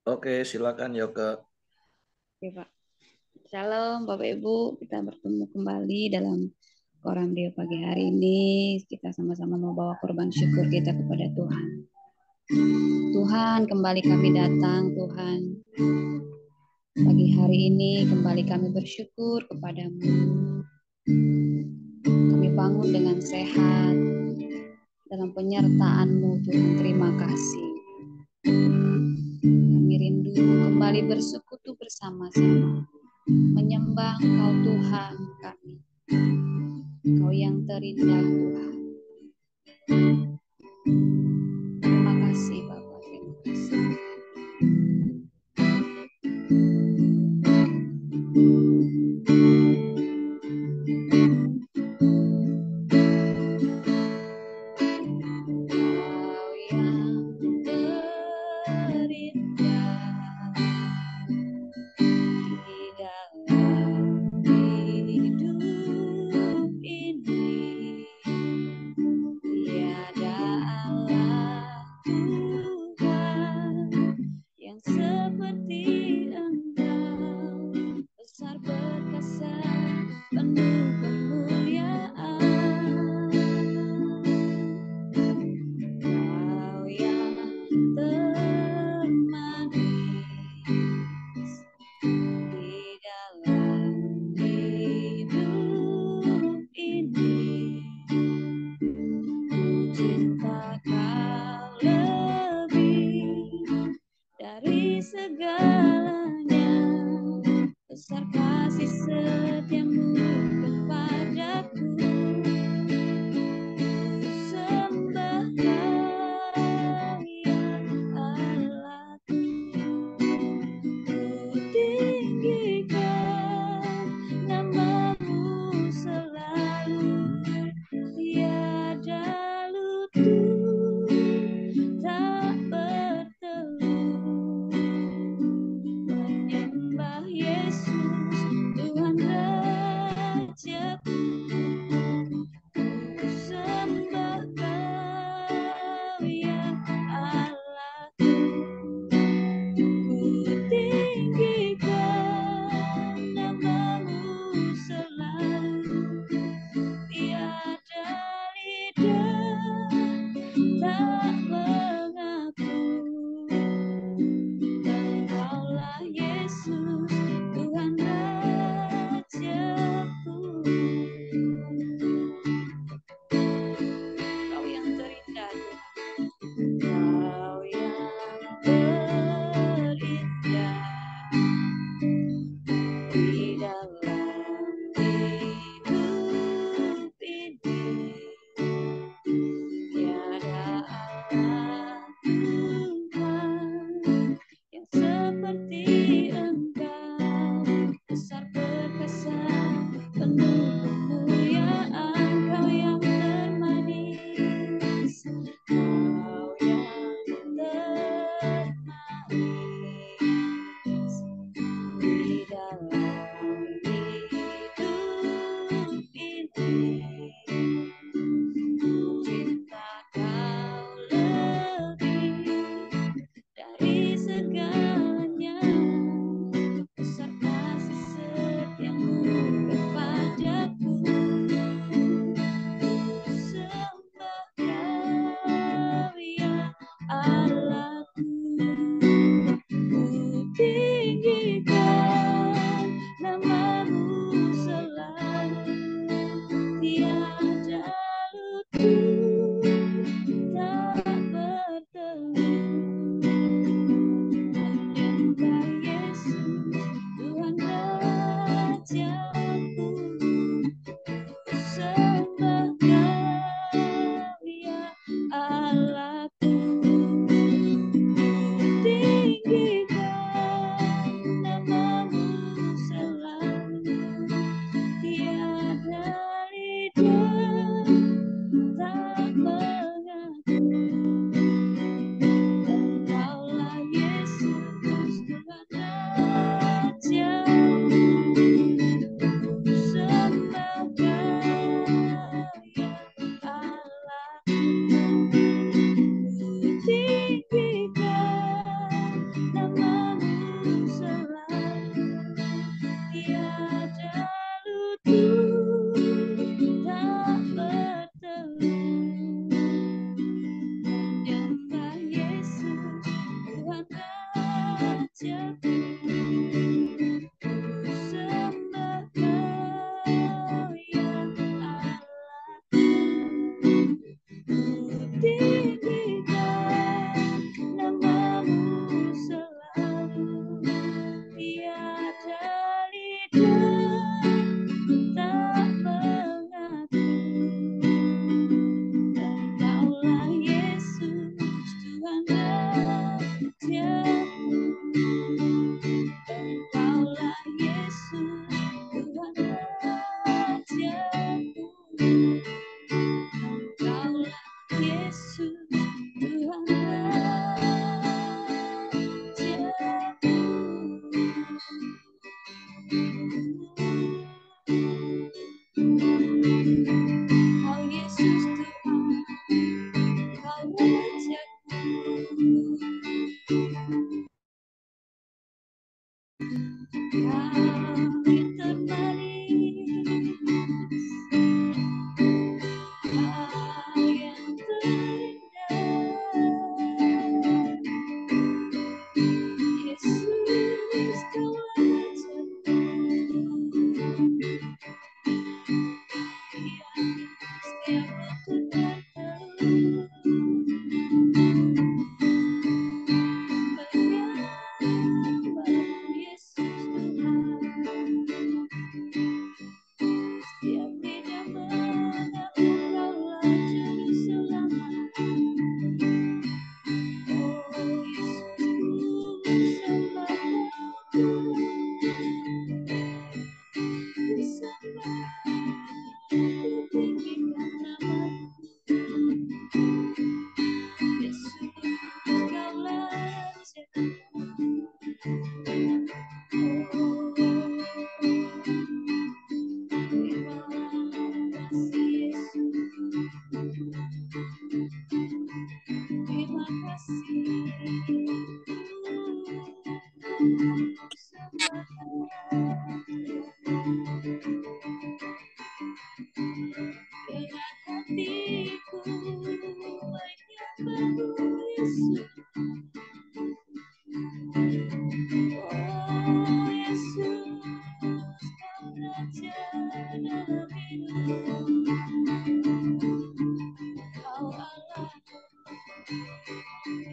Oke, silakan Yoke. Oke, Pak. Shalom, Bapak Ibu. Kita bertemu kembali dalam Koram Deo pagi hari ini. Kita sama-sama membawa korban syukur kita kepada Tuhan. Tuhan, kembali kami datang, Tuhan. Pagi hari ini kembali kami bersyukur kepadamu. Kami bangun dengan sehat dalam penyertaan-Mu, Tuhan. Terima kasih. Kami rindu kembali bersekutu bersama-sama, menyembah Engkau Tuhan kami. Engkau yang terindah Tuhan. Terima kasih Bapak. Terima kasih. Engkau yang terindah di dalam hidup ini. Tiada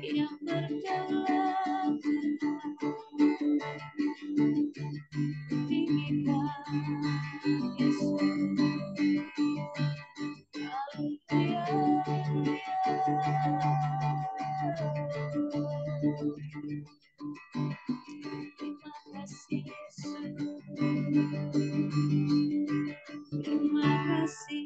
yang berdaulat tinggikan Yesus. Terima kasih Yesus. Terima kasih.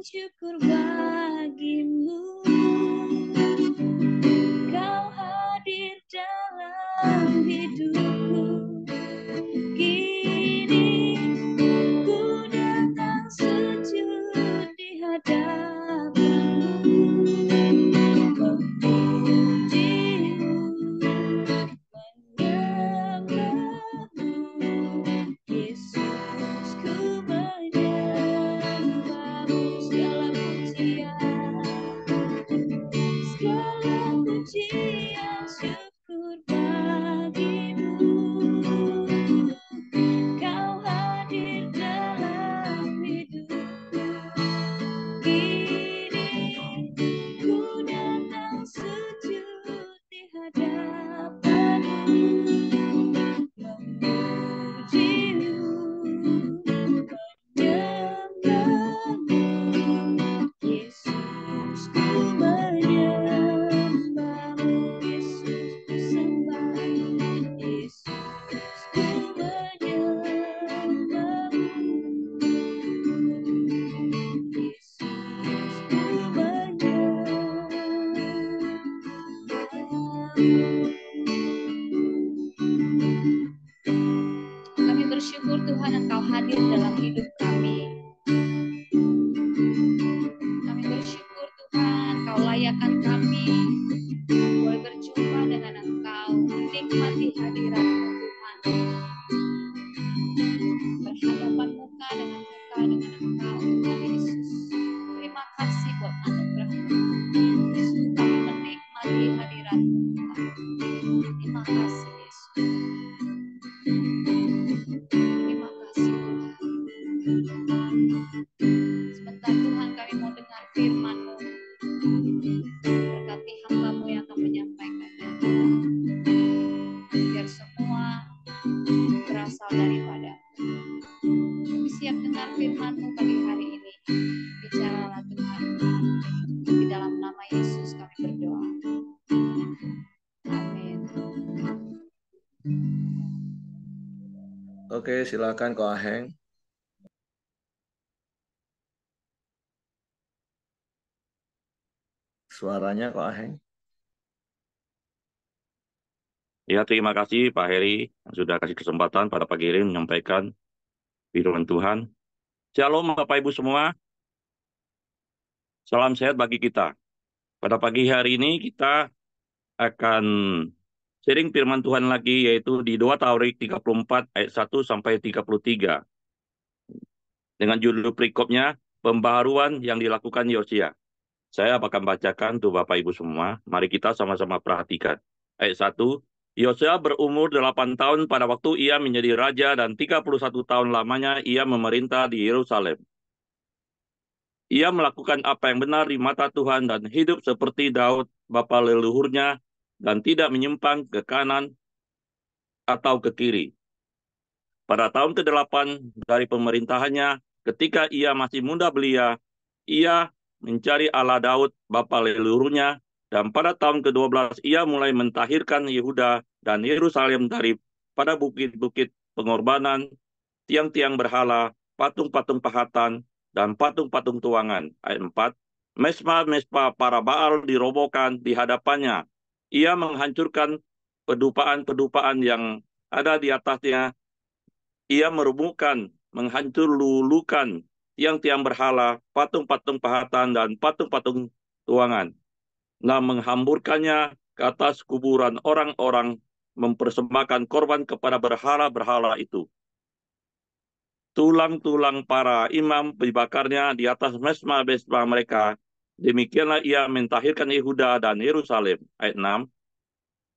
Syukur bagimu, kau hadir dalam hidupku. Kini ku datang sujud di hadapanmu, memujimu, menyembahmu. Yesus, ku menyembahmu. Segala pujian syukur bagimu, kau hadir dalam hidupku. Kini ku datang sujud di hadapanmu, memujimu, menyembahmu. Yesus, ku menyembahmu. Yesus, ku sembah. Yesus, ku menyembahmu. Yesus, ku menyembahmu. Kami bersyukur Tuhan Engkau hadir dalam hidup kami. Kami bersyukur Tuhan Engkau layakkan kami boleh berjumpa dengan Engkau, menikmati hadirat-Mu Tuhan, berhadapan muka dengan Engkau Tuhan Yesus. Terima kasih buat anugerah-Mu. Kami menikmati hadirat-Mu Tuhan. Terima kasih Yesus. Terima kasih Tuhan. Sebentar Tuhan kami mau dengar firman-Mu. Berkati hamba-Mu yang akan menyampaikannya. Biar semua berasal daripada-Mu. Kami siap dengar firman-Mu pagi hari ini. Bicaralah Tuhan. Di dalam nama Yesus kami berdoa. Amin. Oke, silakan Ko Aheng. Suaranya Ko Aheng. Ya, terima kasih Pak Heri yang sudah kasih kesempatan pada pagi ini menyampaikan firman Tuhan. Shalom Bapak Ibu semua. Salam sehat bagi kita. Pada pagi hari ini kita akan sharing firman Tuhan lagi, yaitu di 2 Tawarik 34 ayat 1 sampai 33. Dengan judul perikopnya, pembaharuan yang dilakukan Yosia. Saya akan bacakan tuh Bapak Ibu semua. Mari kita sama-sama perhatikan. Ayat 1. Yosia berumur 8 tahun pada waktu ia menjadi raja dan 31 tahun lamanya ia memerintah di Yerusalem. Ia melakukan apa yang benar di mata Tuhan dan hidup seperti Daud, bapa leluhurnya, dan tidak menyimpang ke kanan atau ke kiri. Pada tahun ke-8 dari pemerintahannya, ketika ia masih muda belia, ia mencari Allah Daud, bapa leluhurnya, dan pada tahun ke-12 ia mulai mentahirkan Yehuda dan Yerusalem daripada bukit-bukit pengorbanan, tiang-tiang berhala, patung-patung pahatan, dan patung-patung tuangan. Ayat 4. Mesbah-mesbah para Baal dirobohkan di hadapannya. Ia menghancurkan pedupaan-pedupaan yang ada di atasnya. Ia merubuhkan, menghancur-lulukan tiang-tiang berhala, patung-patung pahatan, dan patung-patung tuangan. Nah, menghamburkannya ke atas kuburan orang-orang mempersembahkan korban kepada berhala-berhala itu. Tulang-tulang para imam dibakarnya di atas mesbah-mesbah mereka. Demikianlah ia mentahirkan Yehuda dan Yerusalem. Ayat 6.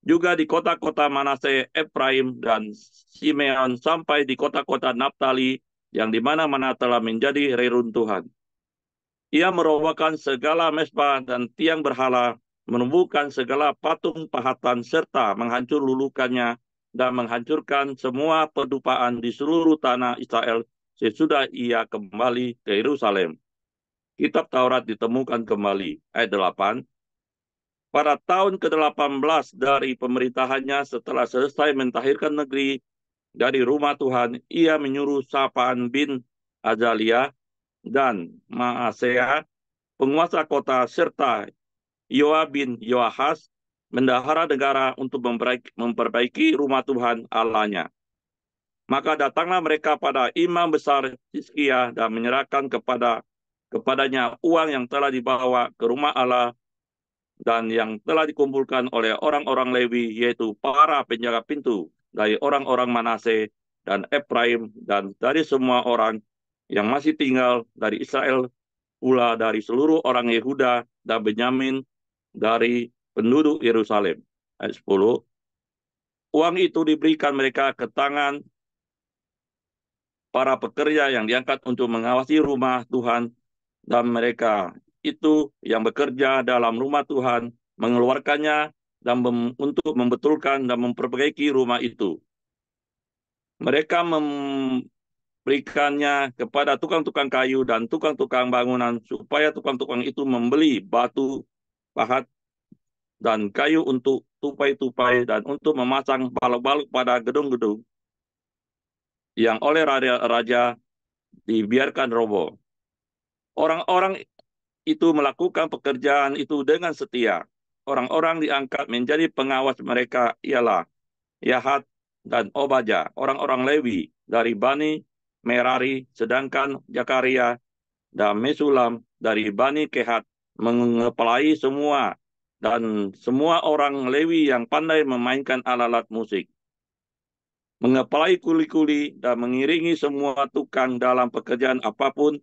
Juga di kota-kota Manase, Efraim, dan Simeon, sampai di kota-kota Naftali, yang di mana-mana telah menjadi reruntuhan. Ia merobohkan segala mesbah dan tiang berhala, menumbuhkan segala patung pahatan, serta menghancur lulukannya, dan menghancurkan semua pedupaan di seluruh tanah Israel sesudah ia kembali ke Yerusalem. Kitab Taurat ditemukan kembali. Ayat 8. Pada tahun ke-18 dari pemerintahannya, setelah selesai mentahirkan negeri dari rumah Tuhan, ia menyuruh Safan bin Azalia dan Maaseah, penguasa kota, serta Yoab bin Yoahas, bendahara negara, untuk memperbaiki rumah Tuhan Allahnya. Maka datanglah mereka pada imam besar Hizkia dan menyerahkan kepadanya uang yang telah dibawa ke rumah Allah dan yang telah dikumpulkan oleh orang-orang Lewi, yaitu para penjaga pintu dari orang-orang Manase dan Efraim, dan dari semua orang yang masih tinggal dari Israel, pula dari seluruh orang Yehuda dan Benyamin, dari penduduk Yerusalem. Ayat 10. Uang itu diberikan mereka ke tangan para pekerja yang diangkat untuk mengawasi rumah Tuhan, dan mereka itu yang bekerja dalam rumah Tuhan mengeluarkannya dan untuk membetulkan dan memperbaiki rumah itu. Mereka memberikannya kepada tukang-tukang kayu dan tukang-tukang bangunan, supaya tukang-tukang itu membeli batu pahat dan kayu untuk tupai-tupai dan untuk memasang balok-balok pada gedung-gedung yang oleh raja dibiarkan roboh. Orang-orang itu melakukan pekerjaan itu dengan setia. Orang-orang diangkat menjadi pengawas mereka ialah Yahat dan Obaja, orang-orang Lewi dari Bani Merari, sedangkan Zakaria dan Mesulam dari Bani Kehat mengepalai semua, dan semua orang Lewi yang pandai memainkan alat-alat musik, mengepalai kuli-kuli dan mengiringi semua tukang dalam pekerjaan apapun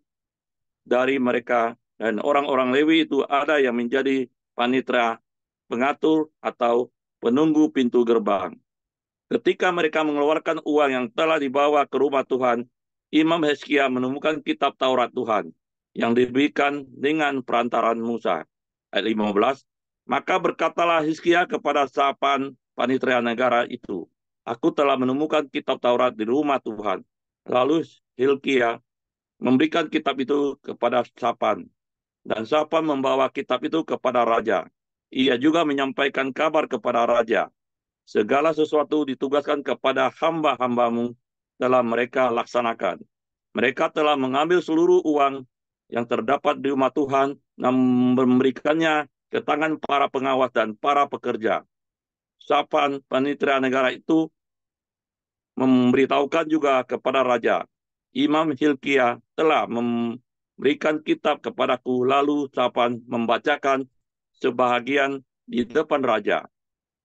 dari mereka. Dan orang-orang Lewi itu ada yang menjadi panitera, pengatur, atau penunggu pintu gerbang. Ketika mereka mengeluarkan uang yang telah dibawa ke rumah Tuhan, Imam Hizkia menemukan kitab Taurat Tuhan yang diberikan dengan perantaran Musa. Ayat 15. Maka berkatalah Hizkia kepada Safan, panitera negara itu, aku telah menemukan kitab Taurat di rumah Tuhan. Lalu Hilkia memberikan kitab itu kepada Safan, dan Safan membawa kitab itu kepada raja. Ia juga menyampaikan kabar kepada raja. Segala sesuatu ditugaskan kepada hamba-hambamu telah mereka laksanakan. Mereka telah mengambil seluruh uang yang terdapat di rumah Tuhan dan memberikannya ke tangan para pengawas dan para pekerja. Safan, panitera negara itu, memberitahukan juga kepada raja, Imam Hilkia telah memberikan kitab kepadaku. Lalu Safan membacakan sebahagian di depan raja.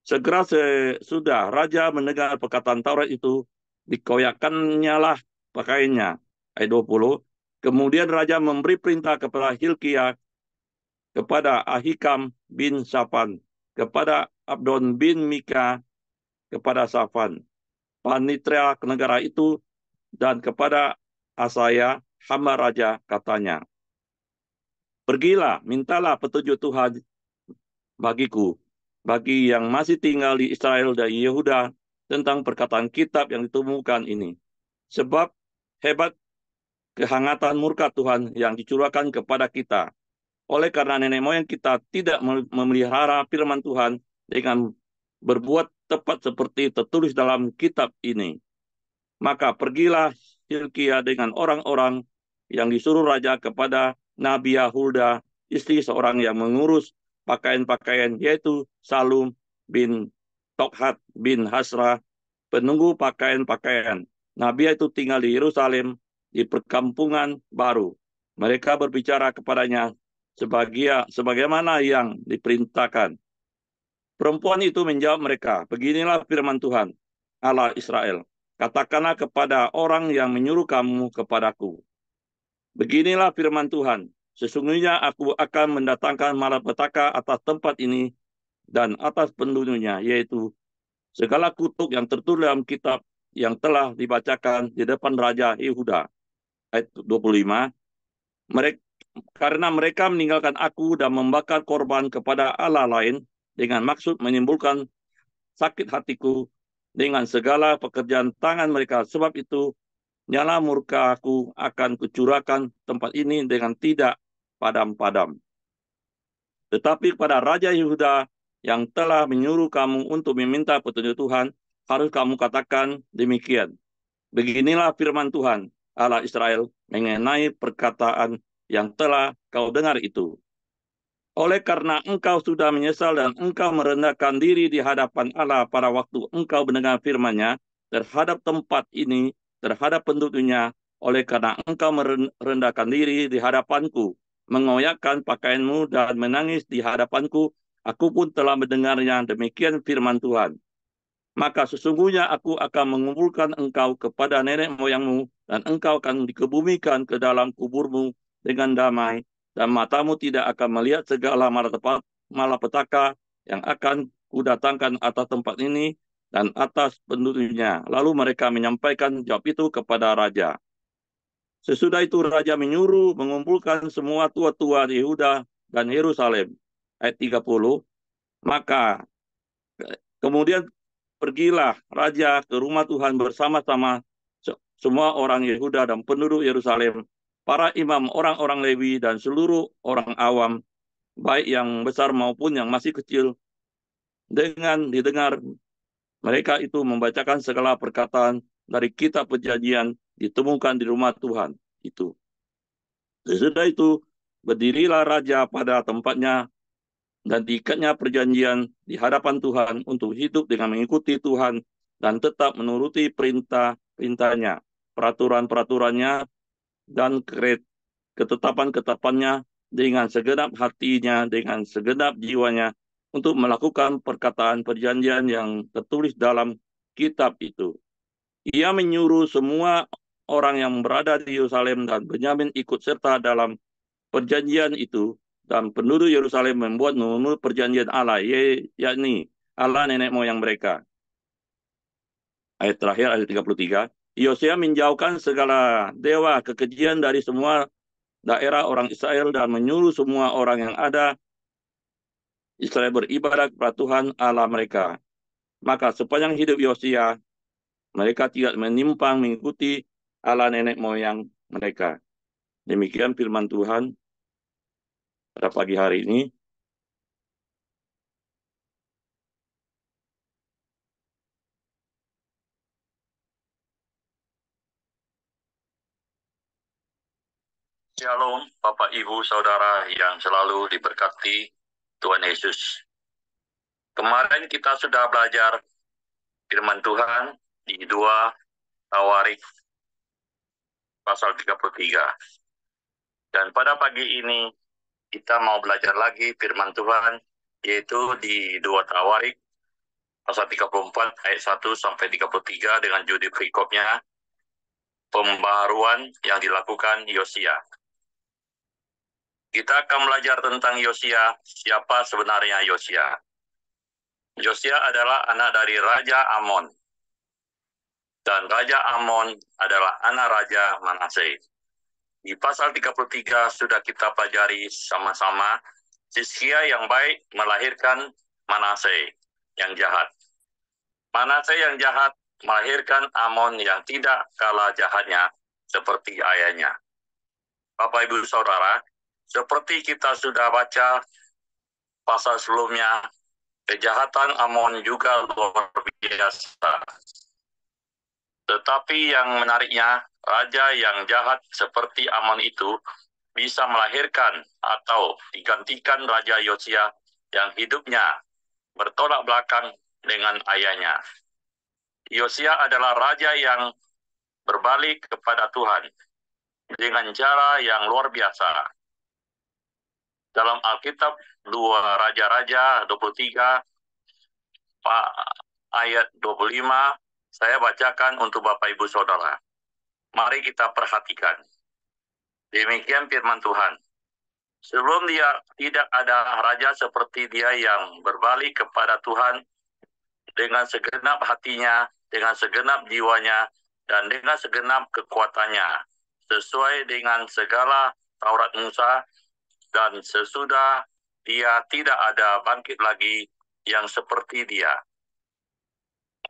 Segera sesudah raja mendengar perkataan Taurat itu, dikoyakkannya lah pakaiannya. Ayat 20. Kemudian raja memberi perintah kepada Hilkia, kepada Ahikam bin Safan, kepada Abdon bin Mika, kepada Safan, panitera negara itu, dan kepada Asaya, hamba raja, katanya, pergilah, mintalah petunjuk Tuhan bagiku, bagi yang masih tinggal di Israel dan Yehuda, tentang perkataan kitab yang ditemukan ini. Sebab hebat kehangatan murka Tuhan yang dicurahkan kepada kita, oleh karena nenek moyang kita tidak memelihara firman Tuhan dengan berbuat tepat seperti tertulis dalam kitab ini. Maka pergilah Hilkia dengan orang-orang yang disuruh raja kepada Nabi Hulda, istri seorang yang mengurus pakaian-pakaian, yaitu Salum bin Tokhat bin Hasra, penunggu pakaian-pakaian. Nabi itu tinggal di Yerusalem, di perkampungan baru. Mereka berbicara kepadanya sebagaimana yang diperintahkan. Perempuan itu menjawab mereka, beginilah firman Tuhan, Allah Israel. Katakanlah kepada orang yang menyuruh kamu kepadaku. Beginilah firman Tuhan, sesungguhnya aku akan mendatangkan malapetaka atas tempat ini dan atas penduduknya, yaitu segala kutuk yang tertulis dalam kitab yang telah dibacakan di depan Raja Yehuda. Ayat 25, karena mereka meninggalkan aku dan membakar korban kepada Allah lain dengan maksud menimbulkan sakit hatiku dengan segala pekerjaan tangan mereka. Sebab itu, nyala murka aku akan kucurahkan tempat ini dengan tidak padam-padam. Tetapi kepada Raja Yehuda yang telah menyuruh kamu untuk meminta petunjuk Tuhan, harus kamu katakan demikian. Beginilah firman Tuhan, Allah Israel, mengenai perkataan yang telah kau dengar itu. Oleh karena engkau sudah menyesal dan engkau merendahkan diri di hadapan Allah pada waktu engkau mendengar firman-Nya terhadap tempat ini, terhadap penduduknya, oleh karena engkau merendahkan diri di hadapanku, mengoyakkan pakaianmu dan menangis di hadapanku, aku pun telah mendengarnya, demikian firman Tuhan. Maka sesungguhnya aku akan mengumpulkan engkau kepada nenek moyangmu, dan engkau akan dikebumikan ke dalam kuburmu dengan damai, dan matamu tidak akan melihat segala malapetaka yang akan kudatangkan atas tempat ini dan atas penduduknya. Lalu mereka menyampaikan jawab itu kepada raja. Sesudah itu raja menyuruh mengumpulkan semua tua-tua di Yehuda dan Yerusalem. Ayat 30, maka kemudian pergilah raja ke rumah Tuhan bersama-sama semua orang Yehuda dan penduduk Yerusalem, para imam, orang-orang Lewi, dan seluruh orang awam, baik yang besar maupun yang masih kecil. Dengan didengar mereka itu membacakan segala perkataan dari kitab perjanjian ditemukan di rumah Tuhan itu. Sesudah itu berdirilah raja pada tempatnya dan diikatnya perjanjian di hadapan Tuhan untuk hidup dengan mengikuti Tuhan dan tetap menuruti perintah-perintahnya, peraturan-peraturannya, dan ketetapan-ketetapannya dengan segenap hatinya, dengan segenap jiwanya, untuk melakukan perkataan perjanjian yang tertulis dalam kitab itu. Ia menyuruh semua orang yang berada di Yerusalem dan Benyamin ikut serta dalam perjanjian itu, dan penduduk Yerusalem membuat menurut perjanjian Allah, yakni Allah nenek moyang mereka. Ayat terakhir, ayat 33. Yosia menjauhkan segala dewa kekejian dari semua daerah orang Israel dan menyuruh semua orang yang ada Israel beribadah kepada Tuhan Allah mereka. Maka sepanjang hidup Yosia, mereka tidak menyimpang mengikuti Allah nenek moyang mereka. Demikian firman Tuhan pada pagi hari ini. Shalom, Bapak, Ibu, Saudara yang selalu diberkati Tuhan Yesus. Kemarin kita sudah belajar firman Tuhan di 2 Tawarik pasal 33. Dan pada pagi ini kita mau belajar lagi firman Tuhan, yaitu di 2 Tawarik pasal 34 ayat 1 sampai 33 dengan judul perikopnya pembaharuan yang dilakukan Yosia. Kita akan belajar tentang Yosia, siapa sebenarnya Yosia. Yosia adalah anak dari Raja Amon. Dan Raja Amon adalah anak Raja Manase. Di pasal 33 sudah kita pelajari sama-sama, Hizkia yang baik melahirkan Manase yang jahat. Manase yang jahat melahirkan Amon yang tidak kalah jahatnya seperti ayahnya. Bapak, Ibu, Saudara, seperti kita sudah baca pasal sebelumnya, kejahatan Amon juga luar biasa. Tetapi yang menariknya, raja yang jahat seperti Amon itu bisa melahirkan atau digantikan Raja Yosia yang hidupnya bertolak belakang dengan ayahnya. Yosia adalah raja yang berbalik kepada Tuhan dengan cara yang luar biasa. Dalam Alkitab 2 Raja-Raja 23 ayat 25, saya bacakan untuk Bapak Ibu Saudara. Mari kita perhatikan. Demikian firman Tuhan. Sebelum dia tidak ada raja seperti dia yang berbalik kepada Tuhan dengan segenap hatinya, dengan segenap jiwanya, dan dengan segenap kekuatannya, sesuai dengan segala Taurat Musa, dan sesudah dia tidak ada bangkit lagi yang seperti dia.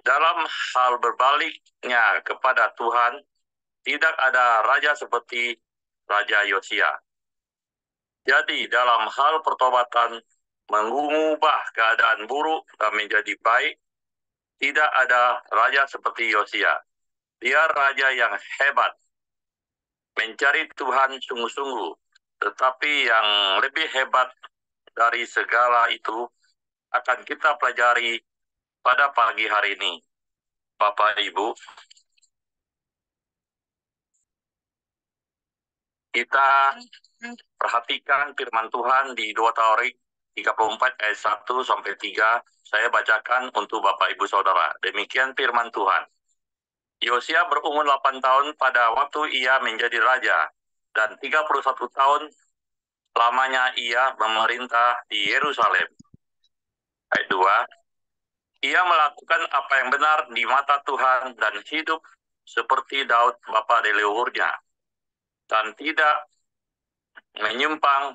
Dalam hal berbaliknya kepada Tuhan, tidak ada raja seperti Raja Yosia. Jadi dalam hal pertobatan, mengubah keadaan buruk dan menjadi baik, tidak ada raja seperti Yosia. Dia raja yang hebat, mencari Tuhan sungguh-sungguh. Tetapi yang lebih hebat dari segala itu akan kita pelajari pada pagi hari ini. Bapak Ibu, kita perhatikan firman Tuhan di 2 Tawarik 34 ayat 1 sampai 3. Saya bacakan untuk Bapak Ibu Saudara. Demikian firman Tuhan. Yosia berumur 8 tahun pada waktu ia menjadi raja, dan 31 tahun lamanya ia memerintah di Yerusalem. Ayat 2. Ia melakukan apa yang benar di mata Tuhan dan hidup seperti Daud bapa leluhurnya, dan tidak menyimpang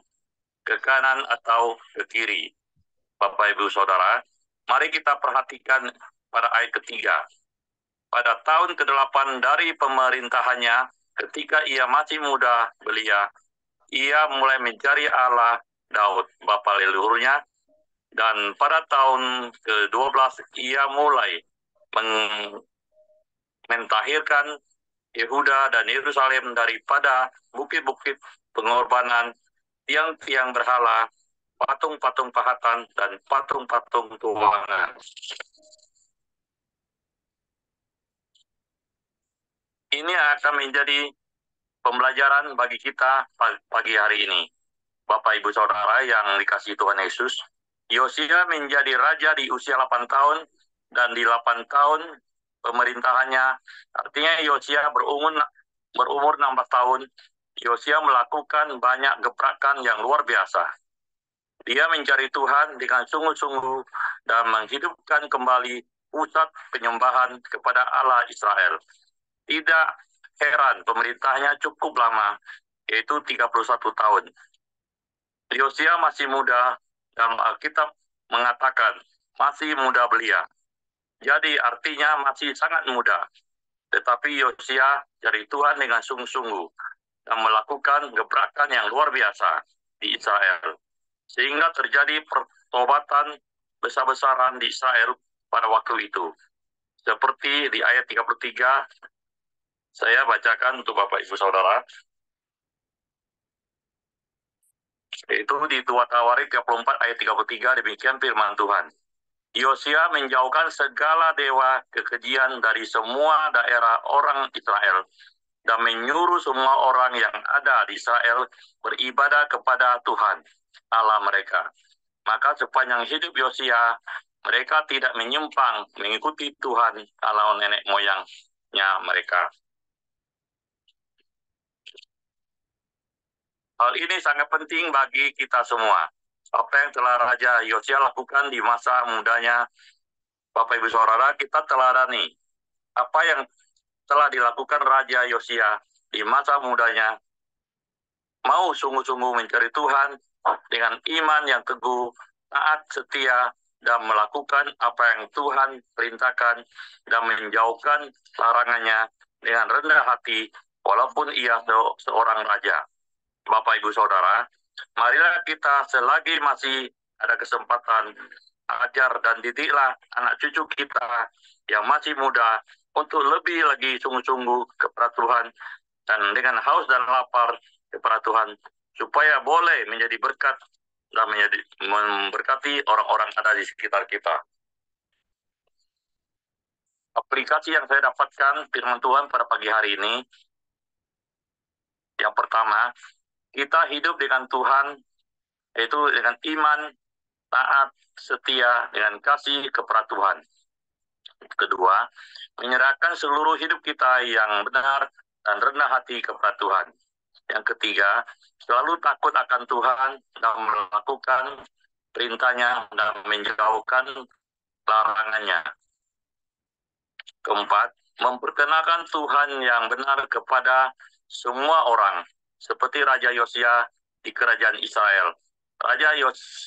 ke kanan atau ke kiri. Bapak Ibu Saudara, mari kita perhatikan pada ayat ketiga. Pada tahun ke-8 dari pemerintahannya, ketika ia masih muda belia, ia mulai mencari Allah Daud bapa leluhurnya, dan pada tahun ke-12 ia mulai mentahirkan Yehuda dan Yerusalem daripada bukit-bukit pengorbanan, tiang-tiang berhala, patung-patung pahatan, dan patung-patung tuangan. Ini akan menjadi pembelajaran bagi kita pagi hari ini. Bapak Ibu Saudara yang dikasihi Tuhan Yesus, Yosia menjadi raja di usia 8 tahun, dan di 8 tahun pemerintahannya, artinya Yosia berumur 16 tahun, Yosia melakukan banyak gebrakan yang luar biasa. Dia mencari Tuhan dengan sungguh-sungguh dan menghidupkan kembali pusat penyembahan kepada Allah Israel. Tidak heran pemerintahnya cukup lama, yaitu 31 tahun. Yosia masih muda, dan Alkitab mengatakan masih muda belia. Jadi artinya masih sangat muda. Tetapi Yosia cari Tuhan dengan sungguh-sungguh dan melakukan gebrakan yang luar biasa di Israel. Sehingga terjadi pertobatan besar-besaran di Israel pada waktu itu. Seperti di ayat 33, saya bacakan untuk Bapak Ibu Saudara. Yaitu di 2 Tawarik 34 ayat 33, demikian firman Tuhan. Yosia menjauhkan segala dewa kekejian dari semua daerah orang Israel, dan menyuruh semua orang yang ada di Israel beribadah kepada Tuhan, Allah mereka. Maka sepanjang hidup Yosia, mereka tidak menyimpang mengikuti Tuhan, Allah nenek moyangnya mereka. Hal ini sangat penting bagi kita semua. Apa yang telah Raja Yosia lakukan di masa mudanya, Bapak Ibu Saudara, kita teladani. Apa yang telah dilakukan Raja Yosia di masa mudanya, mau sungguh-sungguh mencari Tuhan dengan iman yang teguh, taat, setia, dan melakukan apa yang Tuhan perintahkan, dan menjauhkan larangannya dengan rendah hati, walaupun ia seorang raja. Bapak Ibu Saudara, marilah kita selagi masih ada kesempatan, ajar dan didiklah anak cucu kita yang masih muda untuk lebih lagi sungguh-sungguh kepada Tuhan, dan dengan haus dan lapar kepada Tuhan, supaya boleh menjadi berkat dan memberkati orang-orang ada di sekitar kita. Aplikasi yang saya dapatkan firman Tuhan pada pagi hari ini, yang pertama, kita hidup dengan Tuhan, yaitu dengan iman, taat, setia dengan kasih kepada Tuhan. Kedua, menyerahkan seluruh hidup kita yang benar dan rendah hati kepada Tuhan. Yang ketiga, selalu takut akan Tuhan dan melakukan perintahnya dan menjauhkan larangannya. Keempat, memperkenalkan Tuhan yang benar kepada semua orang, seperti Raja Yosia di kerajaan Israel. Raja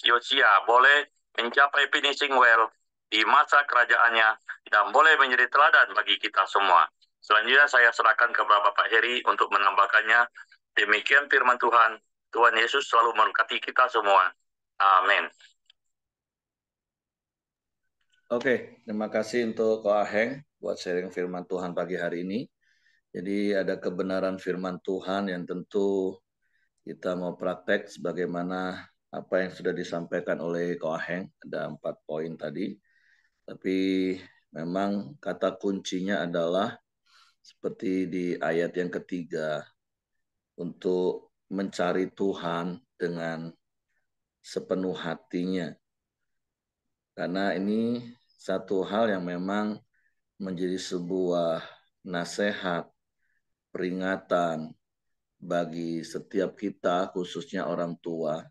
Yosia boleh mencapai finishing well di masa kerajaannya dan boleh menjadi teladan bagi kita semua. Selanjutnya saya serahkan kepada Bapak Heri untuk menambahkannya. Demikian firman Tuhan. Tuhan Yesus selalu memberkati kita semua. Amin. Oke, terima kasih untuk Ko Aheng buat sharing firman Tuhan pagi hari ini. Jadi ada kebenaran firman Tuhan yang tentu kita mau praktek sebagaimana apa yang sudah disampaikan oleh Ko Aheng. Ada 4 poin tadi. Tapi memang kata kuncinya adalah seperti di ayat yang ketiga, untuk mencari Tuhan dengan sepenuh hatinya. Karena ini satu hal yang memang menjadi sebuah nasihat, peringatan bagi setiap kita, khususnya orang tua.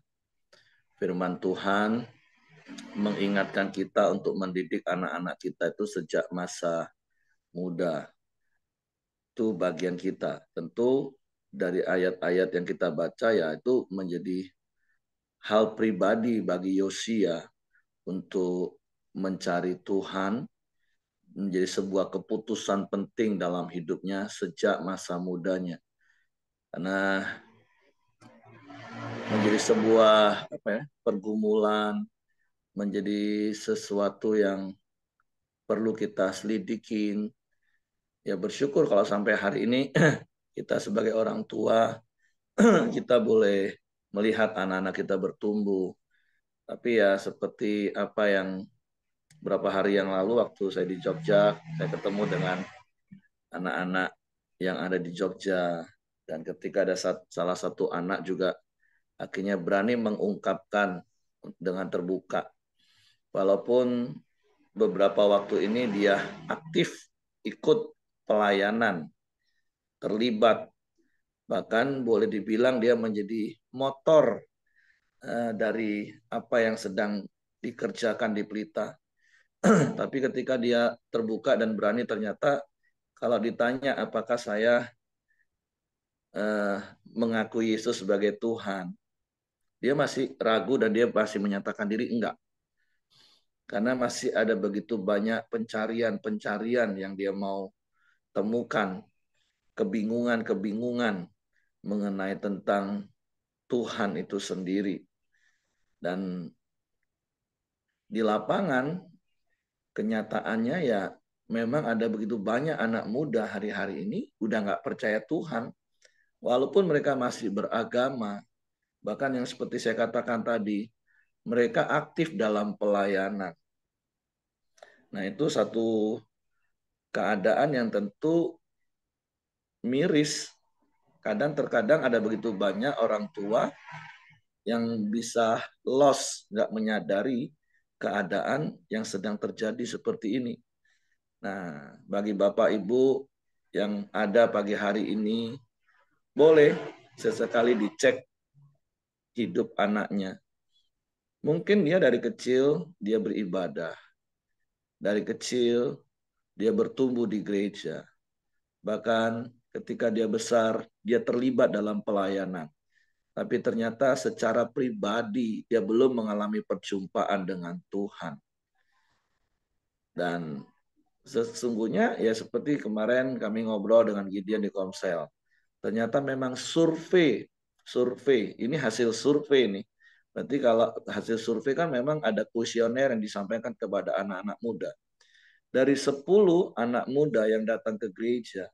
Firman Tuhan mengingatkan kita untuk mendidik anak-anak kita itu sejak masa muda. Itu bagian kita. Tentu dari ayat-ayat yang kita baca ya itu menjadi hal pribadi bagi Yosia untuk mencari Tuhan, menjadi sebuah keputusan penting dalam hidupnya sejak masa mudanya. Karena menjadi sebuah pergumulan, menjadi sesuatu yang perlu kita selidikin. Ya bersyukur kalau sampai hari ini kita sebagai orang tua kita boleh melihat anak-anak kita bertumbuh. Tapi ya seperti apa yang beberapa hari yang lalu waktu saya di Jogja, saya ketemu dengan anak-anak yang ada di Jogja. Dan ketika ada salah satu anak juga akhirnya berani mengungkapkan dengan terbuka. Walaupun beberapa waktu ini dia aktif ikut pelayanan, terlibat. Bahkan boleh dibilang dia menjadi motor dari apa yang sedang dikerjakan di Pelita. Tapi ketika dia terbuka dan berani, ternyata kalau ditanya apakah saya mengakui Yesus sebagai Tuhan, dia masih ragu dan dia masih menyatakan diri enggak. Karena masih ada begitu banyak pencarian yang dia mau temukan, kebingungan mengenai tentang Tuhan itu sendiri. Dan di lapangan, kenyataannya ya memang ada begitu banyak anak muda hari-hari ini udah nggak percaya Tuhan. Walaupun mereka masih beragama, bahkan yang seperti saya katakan tadi, mereka aktif dalam pelayanan. Nah itu satu keadaan yang tentu miris. Terkadang ada begitu banyak orang tua yang bisa lost, nggak menyadari keadaan yang sedang terjadi seperti ini. Nah, bagi Bapak Ibu yang ada pagi hari ini, boleh sesekali dicek hidup anaknya. Mungkin dia dari kecil dia beribadah. Dari kecil dia bertumbuh di gereja. Bahkan ketika dia besar, dia terlibat dalam pelayanan. Tapi ternyata secara pribadi dia belum mengalami perjumpaan dengan Tuhan. Dan sesungguhnya ya seperti kemarin kami ngobrol dengan Gideon di Komsel. Ternyata memang survei, ini hasil survei nih. Berarti kalau hasil survei kan memang ada kuesioner yang disampaikan kepada anak-anak muda. Dari 10 anak muda yang datang ke gereja,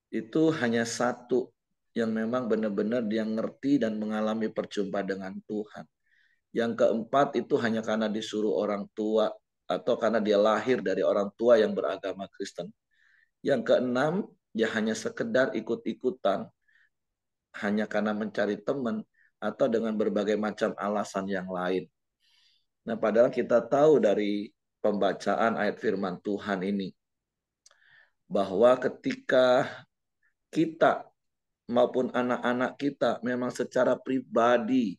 itu hanya 1 yang memang benar-benar dia ngerti dan mengalami perjumpaan dengan Tuhan. Yang keempat itu hanya karena disuruh orang tua atau karena dia lahir dari orang tua yang beragama Kristen. Yang keenam, dia hanya sekedar ikut-ikutan, hanya karena mencari teman atau dengan berbagai macam alasan yang lain. Nah, padahal kita tahu dari pembacaan ayat firman Tuhan ini, bahwa ketika kita maupun anak-anak kita memang secara pribadi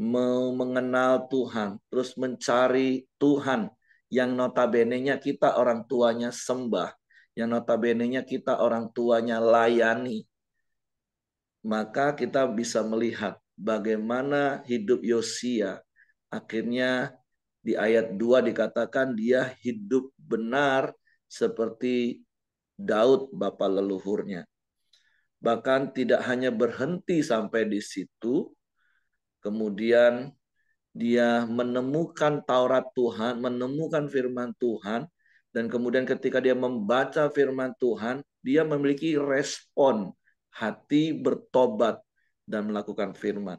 mau mengenal Tuhan, terus mencari Tuhan yang notabene-nya kita orang tuanya sembah, yang notabene-nya kita orang tuanya layani, maka kita bisa melihat bagaimana hidup Yosia. Akhirnya di ayat 2 dikatakan dia hidup benar seperti Daud bapa leluhurnya. Bahkan tidak hanya berhenti sampai di situ, kemudian dia menemukan Taurat Tuhan, menemukan firman Tuhan, dan kemudian ketika dia membaca firman Tuhan, dia memiliki respon hati bertobat dan melakukan firman.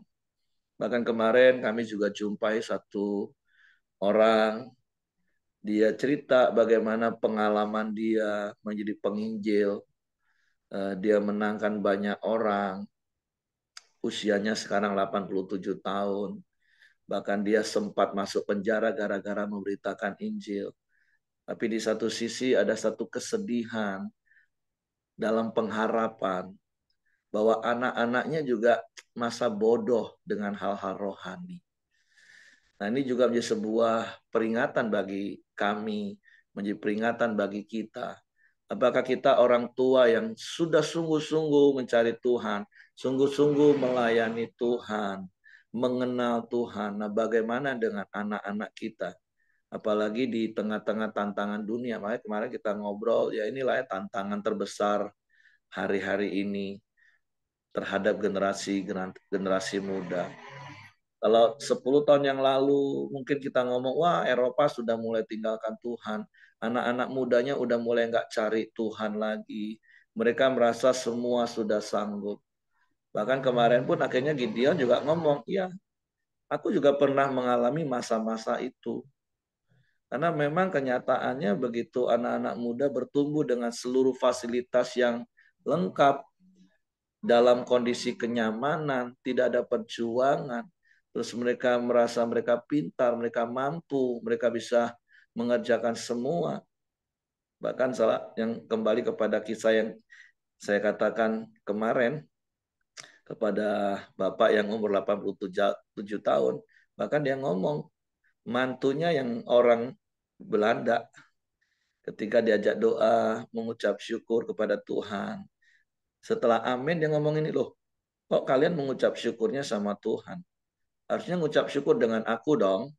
Bahkan kemarin kami juga jumpai satu orang, dia cerita bagaimana pengalaman dia menjadi penginjil, dia menangkan banyak orang, usianya sekarang 87 tahun. Bahkan dia sempat masuk penjara gara-gara memberitakan Injil. Tapi di satu sisi ada satu kesedihan dalam pengharapan bahwa anak-anaknya juga masa bodoh dengan hal-hal rohani. Nah, ini juga menjadi sebuah peringatan bagi kami, menjadi peringatan bagi kita. Apakah kita orang tua yang sudah sungguh-sungguh mencari Tuhan, sungguh-sungguh melayani Tuhan, mengenal Tuhan. Nah, bagaimana dengan anak-anak kita? Apalagi di tengah-tengah tantangan dunia. Makanya kemarin kita ngobrol, ya inilah ya tantangan terbesar hari-hari ini terhadap generasi muda. Kalau 10 tahun yang lalu mungkin kita ngomong, wah Eropa sudah mulai tinggalkan Tuhan. Anak-anak mudanya udah mulai nggak cari Tuhan lagi. Mereka merasa semua sudah sanggup. Bahkan kemarin pun akhirnya Gideon juga ngomong, iya aku juga pernah mengalami masa-masa itu. Karena memang kenyataannya begitu anak-anak muda bertumbuh dengan seluruh fasilitas yang lengkap, dalam kondisi kenyamanan, tidak ada perjuangan, terus mereka merasa mereka pintar, mereka mampu, mereka bisa mengerjakan semua. Bahkan salah yang kembali kepada kisah yang saya katakan kemarin kepada Bapak yang umur 87 tahun, bahkan dia ngomong, mantunya yang orang Belanda ketika diajak doa, mengucap syukur kepada Tuhan. Setelah amin dia ngomong ini, loh, kok kalian mengucap syukurnya sama Tuhan? Harusnya mengucap syukur dengan aku dong,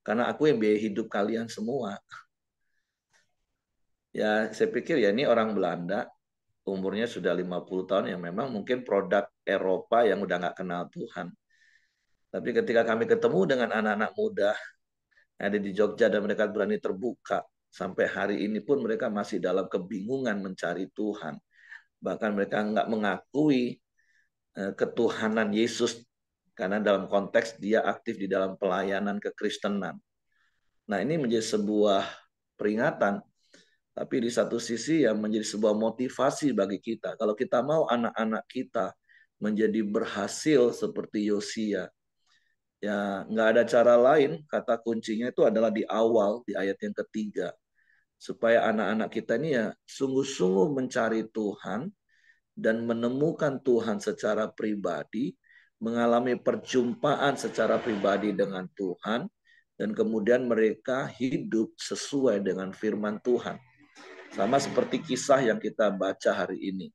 karena aku yang biaya hidup kalian semua. Ya, saya pikir ya ini orang Belanda, umurnya sudah 50 tahun, yang memang mungkin produk Eropa yang udah nggak kenal Tuhan. Tapi ketika kami ketemu dengan anak-anak muda, ada di Jogja dan mereka berani terbuka, sampai hari ini pun mereka masih dalam kebingungan mencari Tuhan. Bahkan mereka nggak mengakui ketuhanan Yesus karena dalam konteks dia aktif di dalam pelayanan kekristenan. Nah, ini menjadi sebuah peringatan, tapi di satu sisi ya menjadi sebuah motivasi bagi kita. Kalau kita mau anak-anak kita menjadi berhasil seperti Yosia, ya nggak ada cara lain, kata kuncinya itu adalah di awal, di ayat yang ketiga. Supaya anak-anak kita ini ya sungguh-sungguh mencari Tuhan, dan menemukan Tuhan secara pribadi, mengalami perjumpaan secara pribadi dengan Tuhan, dan kemudian mereka hidup sesuai dengan firman Tuhan. Sama seperti kisah yang kita baca hari ini.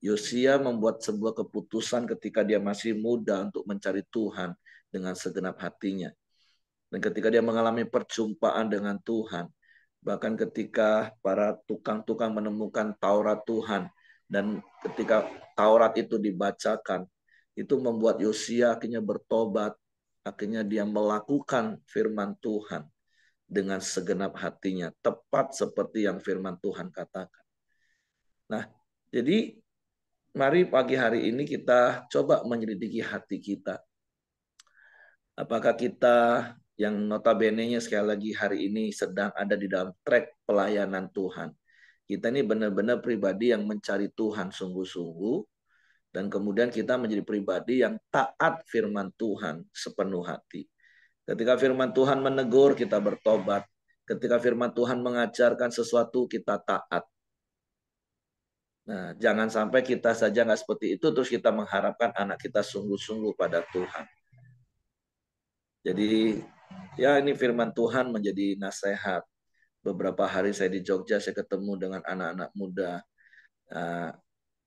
Yosia membuat sebuah keputusan ketika dia masih muda untuk mencari Tuhan dengan segenap hatinya. Dan ketika dia mengalami perjumpaan dengan Tuhan, bahkan ketika para tukang-tukang menemukan Taurat Tuhan, dan ketika Taurat itu dibacakan, itu membuat Yosia akhirnya bertobat, akhirnya dia melakukan firman Tuhan dengan segenap hatinya, tepat seperti yang firman Tuhan katakan. Nah, jadi mari pagi hari ini kita coba menyelidiki hati kita. Apakah kita yang notabene-nya sekali lagi hari ini sedang ada di dalam track pelayanan Tuhan. Kita ini benar-benar pribadi yang mencari Tuhan sungguh-sungguh, dan kemudian kita menjadi pribadi yang taat firman Tuhan sepenuh hati. Ketika firman Tuhan menegur, kita bertobat. Ketika firman Tuhan mengajarkan sesuatu, kita taat. Nah, jangan sampai kita saja nggak seperti itu, terus kita mengharapkan anak kita sungguh-sungguh pada Tuhan. Jadi, ya ini firman Tuhan menjadi nasihat. Beberapa hari saya di Jogja, saya ketemu dengan anak-anak muda. Nah,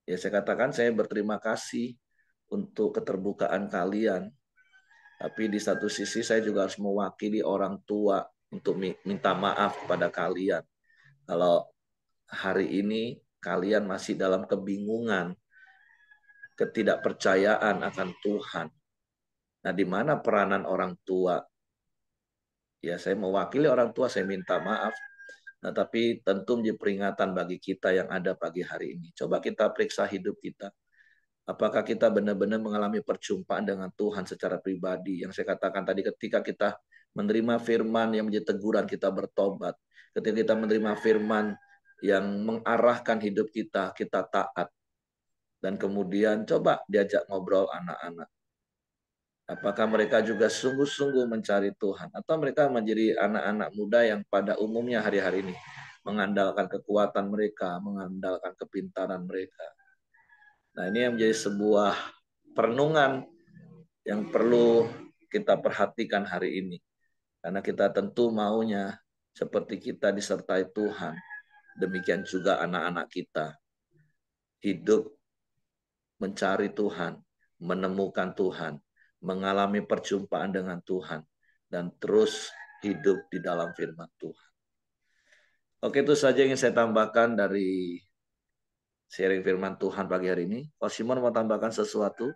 ya saya katakan saya berterima kasih untuk keterbukaan kalian. Tapi di satu sisi saya juga harus mewakili orang tua untuk minta maaf kepada kalian. Kalau hari ini kalian masih dalam kebingungan, ketidakpercayaan akan Tuhan. Nah, di mana peranan orang tua? Ya, saya mewakili orang tua, saya minta maaf. Nah, tapi tentu menjadi peringatan bagi kita yang ada pagi hari ini. Coba kita periksa hidup kita. Apakah kita benar-benar mengalami perjumpaan dengan Tuhan secara pribadi? Yang saya katakan tadi, ketika kita menerima firman yang menjadi teguran, kita bertobat. Ketika kita menerima firman yang mengarahkan hidup kita, kita taat. Dan kemudian coba diajak ngobrol anak-anak. Apakah mereka juga sungguh-sungguh mencari Tuhan? Atau mereka menjadi anak-anak muda yang pada umumnya hari-hari ini mengandalkan kekuatan mereka, mengandalkan kepintaran mereka. Nah, ini yang menjadi sebuah perenungan yang perlu kita perhatikan hari ini. Karena kita tentu maunya seperti kita disertai Tuhan. Demikian juga anak-anak kita. Hidup mencari Tuhan, menemukan Tuhan, mengalami perjumpaan dengan Tuhan, dan terus hidup di dalam firman Tuhan. Oke, itu saja yang saya tambahkan dari sharing firman Tuhan pagi hari ini. Pak Simon mau tambahkan sesuatu?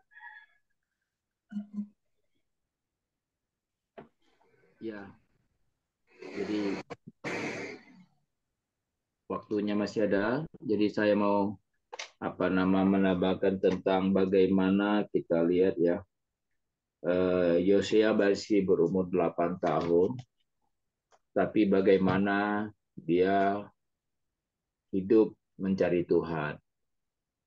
Ya, jadi waktunya masih ada. Jadi saya mau menambahkan tentang bagaimana kita lihat ya. Yosia masih berumur 8 tahun, tapi bagaimana dia hidup mencari Tuhan.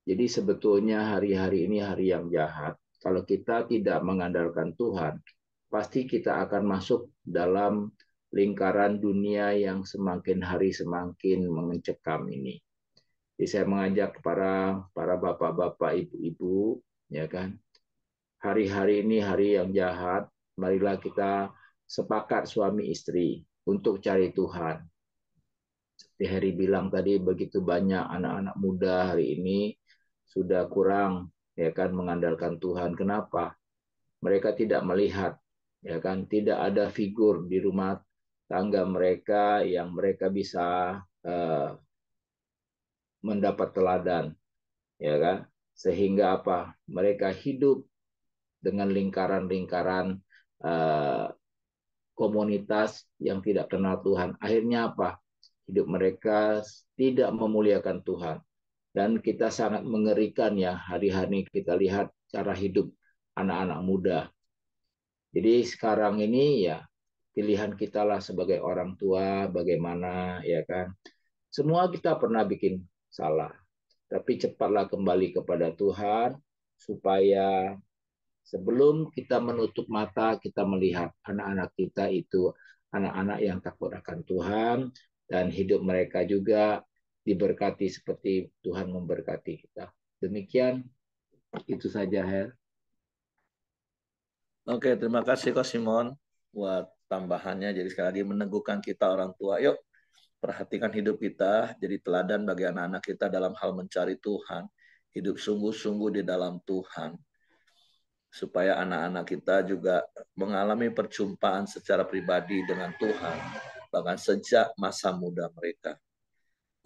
Jadi sebetulnya hari-hari ini hari yang jahat. Kalau kita tidak mengandalkan Tuhan, pasti kita akan masuk dalam lingkaran dunia yang semakin hari semakin mencekam ini. Jadi saya mengajak para bapak-bapak, ibu-ibu, ya kan, hari-hari ini hari yang jahat. Marilah kita sepakat suami istri untuk cari Tuhan. Seperti Heri bilang tadi, begitu banyak anak-anak muda hari ini sudah kurang ya kan mengandalkan Tuhan. Kenapa? Mereka tidak melihat ya kan, tidak ada figur di rumah tangga mereka yang mereka bisa mendapat teladan ya kan, sehingga apa, mereka hidup dengan lingkaran-lingkaran komunitas yang tidak kenal Tuhan. Akhirnya apa, hidup mereka tidak memuliakan Tuhan. Dan kita sangat mengerikan ya, hari-hari kita lihat cara hidup anak-anak muda. Jadi sekarang ini ya pilihan kita lah sebagai orang tua, bagaimana ya kan. Semua kita pernah bikin salah, tapi cepatlah kembali kepada Tuhan supaya sebelum kita menutup mata, kita melihat anak-anak kita itu anak-anak yang takut akan Tuhan, dan hidup mereka juga diberkati seperti Tuhan memberkati kita. Demikian, itu saja, Her. Oke, terima kasih Ko Simon buat tambahannya. Jadi sekali lagi meneguhkan kita orang tua. Yuk, perhatikan hidup kita, jadi teladan bagi anak-anak kita dalam hal mencari Tuhan. Hidup sungguh-sungguh di dalam Tuhan. Supaya anak-anak kita juga mengalami perjumpaan secara pribadi dengan Tuhan. Bahkan sejak masa muda mereka.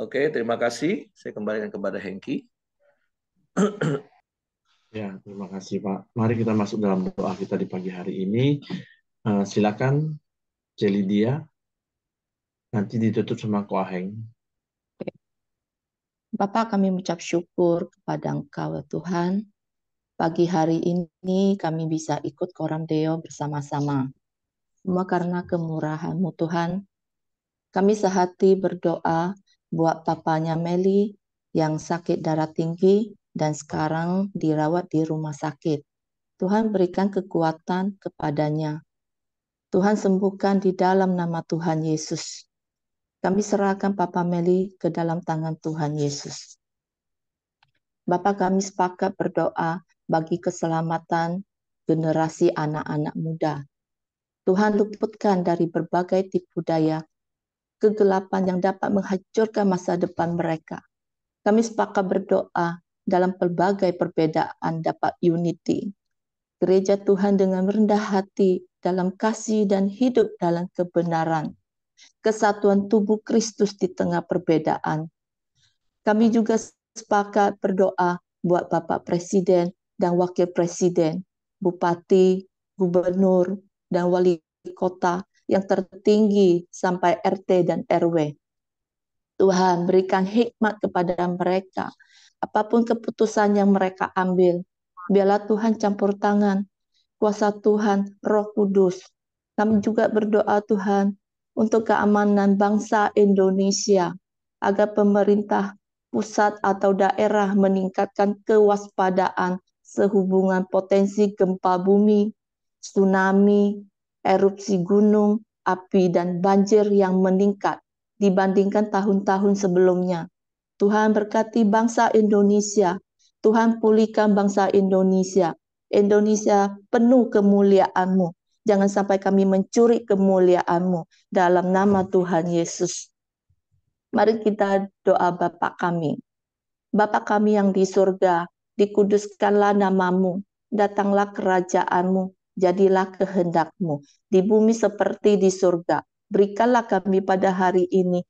Oke, terima kasih. Saya kembalikan kepada Hengki. Ya, terima kasih Pak. Mari kita masuk dalam doa kita di pagi hari ini. Silakan Celidia. Nanti ditutup sama Ko Aheng. Bapak, kami mengucap syukur kepada Engkau ya Tuhan. Pagi hari ini kami bisa ikut Koram Deo bersama-sama. Semua karena kemurahan-Mu Tuhan. Kami sehati berdoa buat papanya Meli yang sakit darah tinggi dan sekarang dirawat di rumah sakit. Tuhan berikan kekuatan kepadanya. Tuhan sembuhkan di dalam nama Tuhan Yesus. Kami serahkan Papa Meli ke dalam tangan Tuhan Yesus. Bapak, kami sepakat berdoa bagi keselamatan generasi anak-anak muda. Tuhan luputkan dari berbagai tipu daya, kegelapan yang dapat menghancurkan masa depan mereka. Kami sepakat berdoa dalam pelbagai perbedaan dapat unity. Gereja Tuhan dengan rendah hati dalam kasih dan hidup dalam kebenaran. Kesatuan tubuh Kristus di tengah perbedaan. Kami juga sepakat berdoa buat Bapak Presiden dan Wakil Presiden, Bupati, Gubernur, dan Wali Kota yang tertinggi sampai RT dan RW. Tuhan berikan hikmat kepada mereka. Apapun keputusan yang mereka ambil, biarlah Tuhan campur tangan. Kuasa Tuhan, Roh Kudus. Kami juga berdoa Tuhan untuk keamanan bangsa Indonesia, agar pemerintah pusat atau daerah meningkatkan kewaspadaan sehubungan potensi gempa bumi, tsunami, erupsi gunung, api, dan banjir yang meningkat dibandingkan tahun-tahun sebelumnya. Tuhan berkati bangsa Indonesia. Tuhan pulihkan bangsa Indonesia. Indonesia penuh kemuliaan-Mu. Jangan sampai kami mencuri kemuliaan-Mu dalam nama Tuhan Yesus. Mari kita doa Bapa kami. Bapa kami yang di surga, dikuduskanlah nama-Mu, datanglah kerajaan-Mu, jadilah kehendak-Mu, di bumi seperti di surga. Berikanlah kami pada hari ini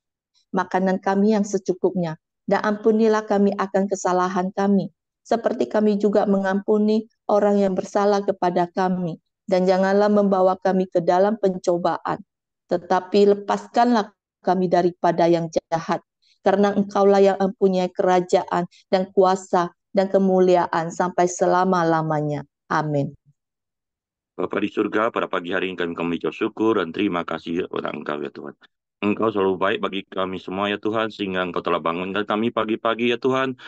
makanan kami yang secukupnya, dan ampunilah kami akan kesalahan kami, seperti kami juga mengampuni orang yang bersalah kepada kami. Dan janganlah membawa kami ke dalam pencobaan, tetapi lepaskanlah kami daripada yang jahat, karena Engkaulah yang mempunyai kerajaan dan kuasa dan kemuliaan sampai selama-lamanya. Amin. Bapa di surga, pada pagi hari ini kami ucap syukur dan terima kasih kepada Engkau ya Tuhan. Engkau selalu baik bagi kami semua ya Tuhan, sehingga Engkau telah bangunkan kami pagi-pagi ya Tuhan,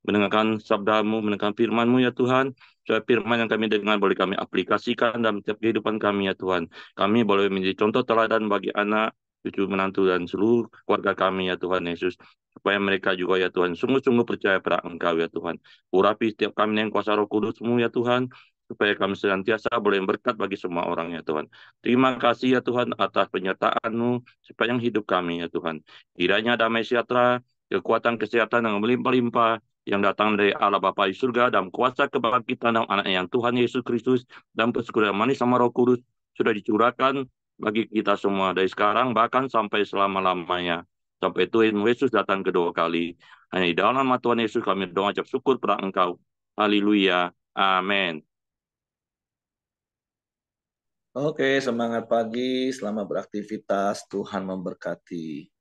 mendengarkan sabda-Mu, mendengarkan firman-Mu ya Tuhan, supaya firman yang kami dengar boleh kami aplikasikan dalam setiap kehidupan kami ya Tuhan. Kami boleh menjadi contoh teladan bagi anak, cucu, menantu, dan seluruh keluarga kami ya Tuhan Yesus, supaya mereka juga ya Tuhan sungguh-sungguh percaya pada Engkau ya Tuhan. Urapi setiap kami dengan kuasa Roh Kudus-Mu ya Tuhan, supaya kami senantiasa boleh berkat bagi semua orang ya Tuhan. Terima kasih ya Tuhan atas penyertaan-Mu sepanjang hidup kami ya Tuhan. Kiranya damai sejahtera, kekuatan kesehatan yang melimpah-limpah yang datang dari Allah Bapa di surga dalam kuasa kebangkitan dalam anak yang Tuhan Yesus Kristus dan persekutuan manis sama Roh Kudus sudah dicurahkan bagi kita semua dari sekarang bahkan sampai selama-lamanya. Sampai Tuhan Yesus datang kedua kali. Hanya di dalam nama Tuhan Yesus kami doa ucap syukur pada Engkau. Haleluya. Amin. Oke, semangat pagi, selamat beraktivitas, Tuhan memberkati.